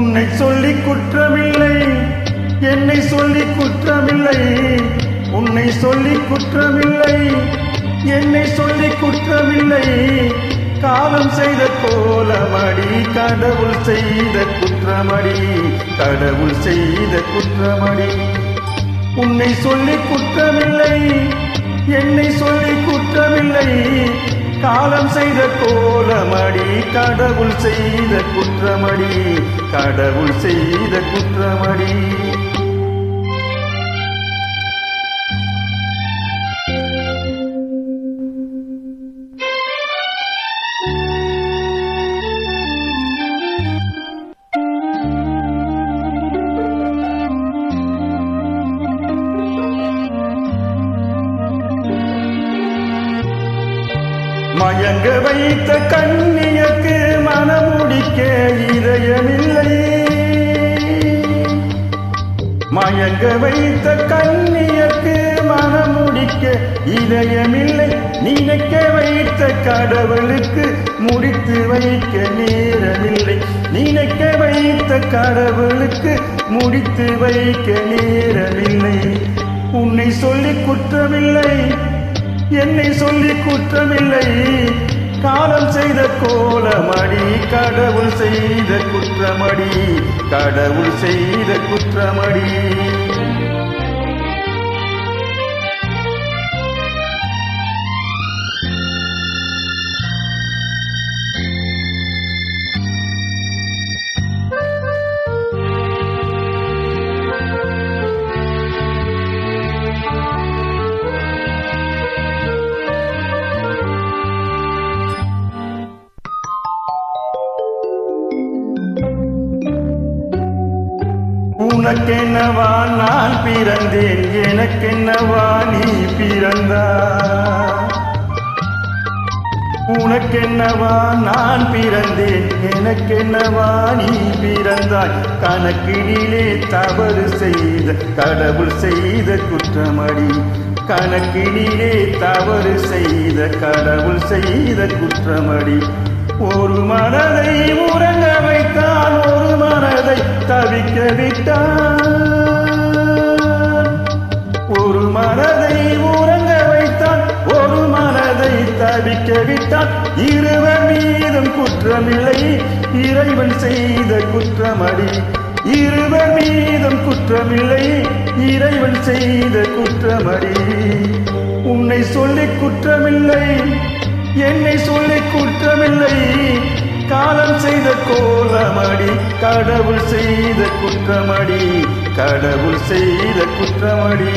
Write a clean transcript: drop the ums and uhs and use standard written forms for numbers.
உன்னை சொல்லி குற்றமில்லை, என்னை சொல்லி குற்றமில்லை. உன்னை சொல்லி குற்றமில்லை, என்னை சொல்லி குற்றமில்லை. காலம் செய்த கோலமடி, கடவுள் செய்த குற்றமடி, கடவுள் செய்த குற்றமடி. உன்னை சொல்லி குற்றமில்லை, என்னை சொல்லி குற்றமில்லை. காலம் செய்த கோலமடி, கடவுள் செய்த குற்றமடி, கடவுள் செய்த குற்றமடி. மயங்க வைத்த கண்ணியக்கு மனமுடிக்க இதயமில்லை. மயங்க வைத்த கண்ணியக்கு மனமுடிக்க இதயமில்லை. நினைக்க வைத்த கடவுளுக்கு முடித்து வைக்க நேரமில்லை. நினைக்க வைத்த கடவுளுக்கு முடித்து வைக்க நேரமில்லை. உன்னை சொல்லி குற்றமில்லை, என்னை சொல்லி குற்றமில்லை. காலம் செய்த கோலமடி, கடவுள் செய்த குற்றமடி, கடவுள் செய்த குற்றமடி. உனக்கென்னவா நான் பிறந்தேன், எனக்கென்னவா நீ பிறந்தாய். உனக்கென்னவா நான் பிறந்தேன், எனக்கென்னவா நீ பிறந்தாய். கணக்கினிலே தவறு செய்த கடவுள் செய்த குற்றமடி, கணக்கினிலே தவறு செய்த கடவுள் செய்த குற்றமடி. ஒரு மனதை உறங்க வைத்தான், ஒரு மனதை தவிக்க விட்டான். ஒரு மனதை உறங்க வைத்தான், ஒரு மனதை தவிக்க விட்டான். இருவர் மீதும் குற்றமில்லை, இறைவன் செய்த குற்றமடி. இருவர் மீதும் குற்றமில்லை, இறைவன் செய்த குற்றமடி. உன்னை சொல்லி குற்றமில்லை, என்னை சொல்லி குற்றமில்லை. காலம் செய்த கோலமடி, கடவுள் செய்த குற்றமடி, கடவுள் செய்த குற்றமடி.